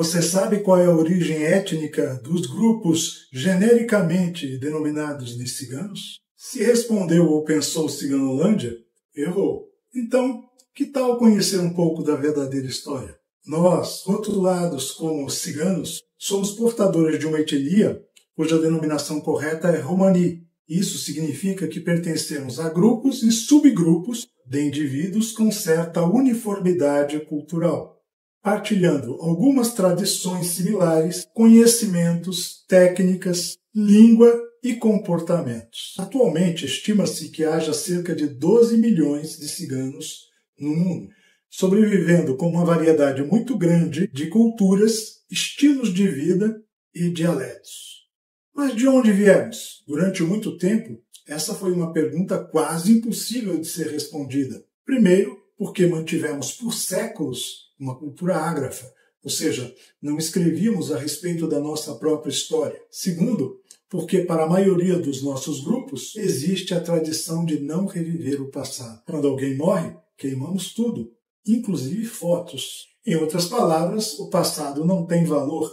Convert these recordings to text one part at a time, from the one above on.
Você sabe qual é a origem étnica dos grupos genericamente denominados de ciganos? Se respondeu ou pensou Ciganolândia, errou. Então, que tal conhecer um pouco da verdadeira história? Nós, rotulados como ciganos, somos portadores de uma etnia cuja denominação correta é Romani. Isso significa que pertencemos a grupos e subgrupos de indivíduos com certa uniformidade cultural, partilhando algumas tradições similares, conhecimentos, técnicas, língua e comportamentos. Atualmente, estima-se que haja cerca de 12 milhões de ciganos no mundo, sobrevivendo com uma variedade muito grande de culturas, estilos de vida e dialetos. Mas de onde viemos? Durante muito tempo, essa foi uma pergunta quase impossível de ser respondida. Primeiro, porque mantivemos por séculos uma cultura ágrafa, ou seja, não escrevíamos a respeito da nossa própria história. Segundo, porque para a maioria dos nossos grupos existe a tradição de não reviver o passado. Quando alguém morre, queimamos tudo, inclusive fotos. Em outras palavras, o passado não tem valor.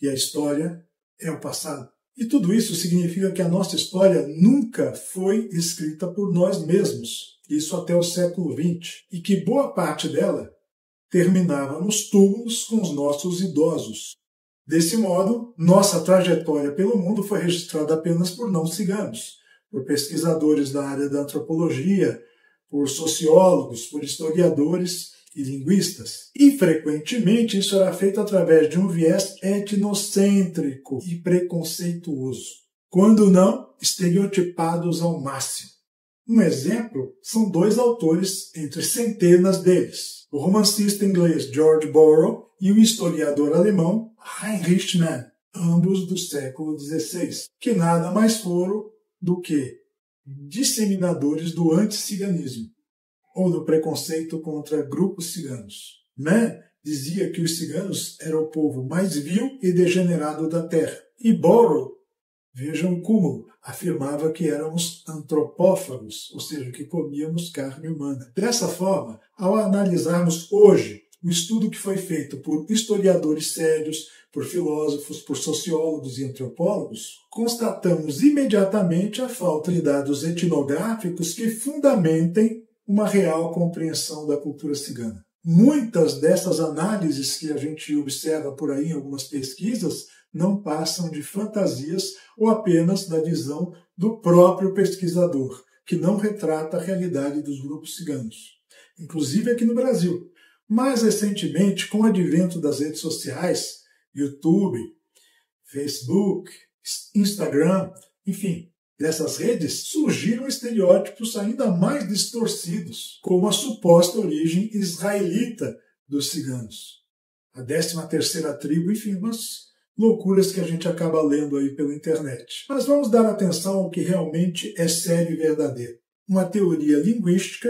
E a história é o passado. E tudo isso significa que a nossa história nunca foi escrita por nós mesmos, isso até o século XX, e que boa parte dela terminava nos túmulos com os nossos idosos. Desse modo, nossa trajetória pelo mundo foi registrada apenas por não ciganos, por pesquisadores da área da antropologia, por sociólogos, por historiadores e linguistas. E, frequentemente, isso era feito através de um viés etnocêntrico e preconceituoso, quando não estereotipados ao máximo. Um exemplo são dois autores entre centenas deles, o romancista inglês George Borrow e o historiador alemão Heinrich Mann, ambos do século XVI, que nada mais foram do que disseminadores do anticiganismo, ou do preconceito contra grupos ciganos. Mann dizia que os ciganos eram o povo mais vil e degenerado da Terra. E Borrow, vejam o cúmulo, afirmava que éramos antropófagos, ou seja, que comíamos carne humana. Dessa forma, ao analisarmos hoje o estudo que foi feito por historiadores sérios, por filósofos, por sociólogos e antropólogos, constatamos imediatamente a falta de dados etnográficos que fundamentem uma real compreensão da cultura cigana. Muitas dessas análises que a gente observa por aí em algumas pesquisas não passam de fantasias ou apenas da visão do próprio pesquisador, que não retrata a realidade dos grupos ciganos, inclusive aqui no Brasil. Mais recentemente, com o advento das redes sociais, YouTube, Facebook, Instagram, enfim, dessas redes surgiram estereótipos ainda mais distorcidos, como a suposta origem israelita dos ciganos, a 13ª tribo, enfim, umas loucuras que a gente acaba lendo aí pela internet. Mas vamos dar atenção ao que realmente é sério e verdadeiro. Uma teoria linguística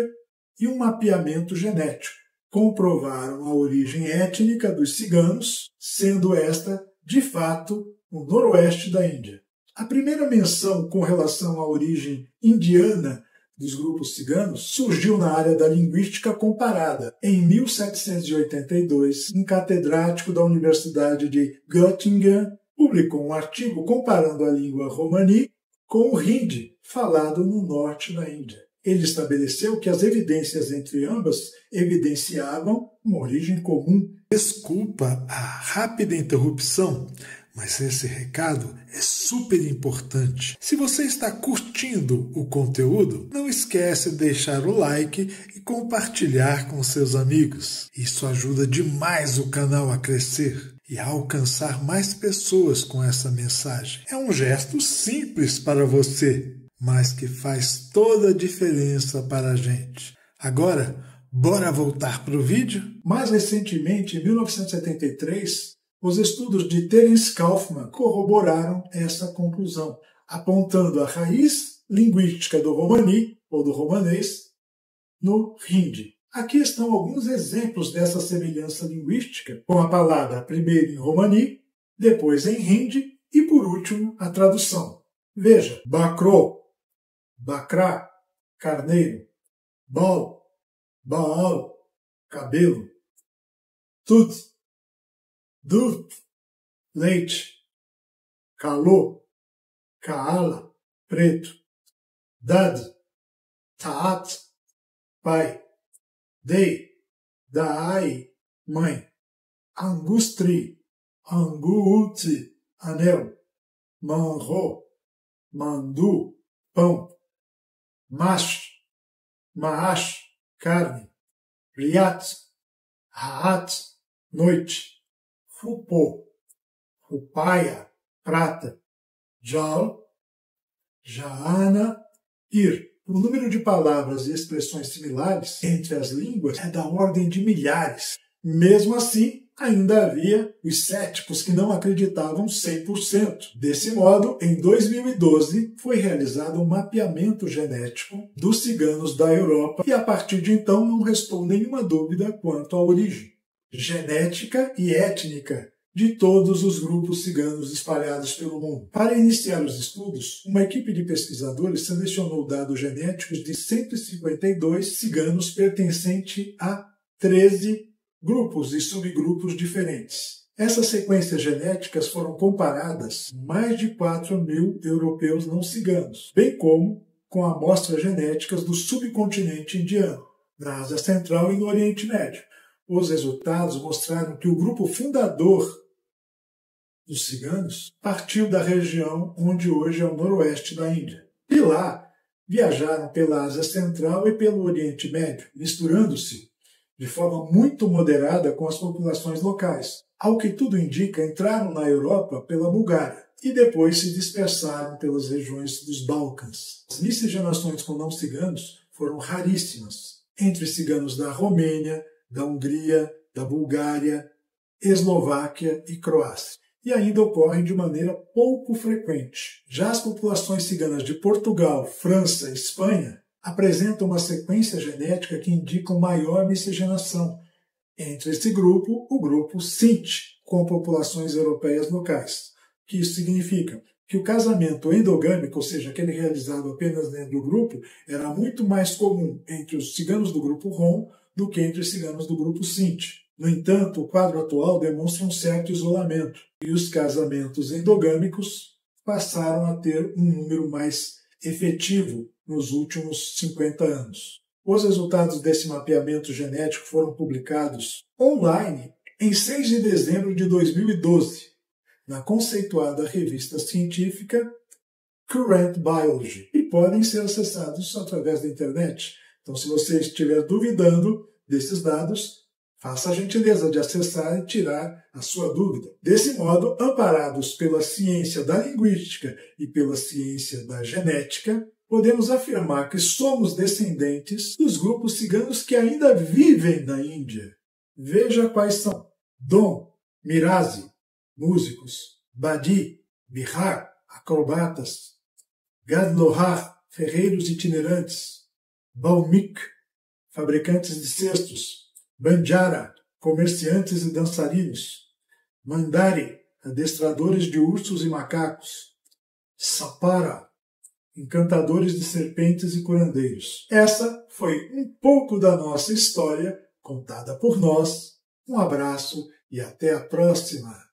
e um mapeamento genético comprovaram a origem étnica dos ciganos, sendo esta, de fato, o noroeste da Índia. A primeira menção com relação à origem indiana dos grupos ciganos surgiu na área da linguística comparada, em 1782, um catedrático da Universidade de Göttingen publicou um artigo comparando a língua romani com o hindi, falado no norte da Índia. Ele estabeleceu que as evidências entre ambas evidenciavam uma origem comum. Desculpa a rápida interrupção, mas esse recado é super importante. Se você está curtindo o conteúdo, não esquece de deixar o like e compartilhar com seus amigos. Isso ajuda demais o canal a crescer e a alcançar mais pessoas com essa mensagem. É um gesto simples para você, mas que faz toda a diferença para a gente. Agora, bora voltar para o vídeo? Mais recentemente, em 1973, os estudos de Terence Kaufman corroboraram essa conclusão, apontando a raiz linguística do romani, ou do romanês, no hindi. Aqui estão alguns exemplos dessa semelhança linguística, com a palavra primeiro em romani, depois em hindi e, por último, a tradução. Veja, bakro, bakra, carneiro, bal, baal, cabelo, tud, Dut, leite. Calô, Kaala, preto. Dad, Taat, pai. Dei, Daai, mãe. Angustri, Anguuti, anel. Manro, Mandu, pão. Mash, Maash, carne. Riat, Haat, noite. Fupô, Fupaia, prata. Jal, Jaana, ir. O número de palavras e expressões similares entre as línguas é da ordem de milhares. Mesmo assim, ainda havia os céticos que não acreditavam 100%. Desse modo, em 2012, foi realizado um mapeamento genético dos ciganos da Europa e, a partir de então, não restou nenhuma dúvida quanto à origem genética e étnica de todos os grupos ciganos espalhados pelo mundo. Para iniciar os estudos, uma equipe de pesquisadores selecionou dados genéticos de 152 ciganos pertencentes a 13 grupos e subgrupos diferentes. Essas sequências genéticas foram comparadas com mais de 4.000 europeus não ciganos, bem como com amostras genéticas do subcontinente indiano, na Ásia Central e no Oriente Médio. Os resultados mostraram que o grupo fundador dos ciganos partiu da região onde hoje é o noroeste da Índia. E lá viajaram pela Ásia Central e pelo Oriente Médio, misturando-se de forma muito moderada com as populações locais. Ao que tudo indica, entraram na Europa pela Bulgária e depois se dispersaram pelas regiões dos Balcãs. As miscigenações com não ciganos foram raríssimas entre ciganos da Romênia, da Hungria, da Bulgária, Eslováquia e Croácia. E ainda ocorrem de maneira pouco frequente. Já as populações ciganas de Portugal, França e Espanha apresentam uma sequência genética que indica maior miscigenação. Entre esse grupo, o grupo Sint, com populações europeias locais. O que isso significa? Que o casamento endogâmico, ou seja, aquele realizado apenas dentro do grupo, era muito mais comum entre os ciganos do grupo Rom do que entre os ciganos do grupo Sint. No entanto, o quadro atual demonstra um certo isolamento, e os casamentos endogâmicos passaram a ter um número mais efetivo nos últimos 50 anos. Os resultados desse mapeamento genético foram publicados online em 6 de dezembro de 2012, na conceituada revista científica Current Biology, e podem ser acessados através da internet. Então, se você estiver duvidando desses dados, faça a gentileza de acessar e tirar a sua dúvida. Desse modo, amparados pela ciência da linguística e pela ciência da genética, podemos afirmar que somos descendentes dos grupos ciganos que ainda vivem na Índia. Veja quais são: Dom, Mirazi, músicos; Badi, Bihar, acrobatas; Gadlohar, ferreiros itinerantes; Baumik, fabricantes de cestos; Banjara, comerciantes e dançarinos; Mandari, adestradores de ursos e macacos; Sapara, encantadores de serpentes e curandeiros. Essa foi um pouco da nossa história, contada por nós. Um abraço e até a próxima!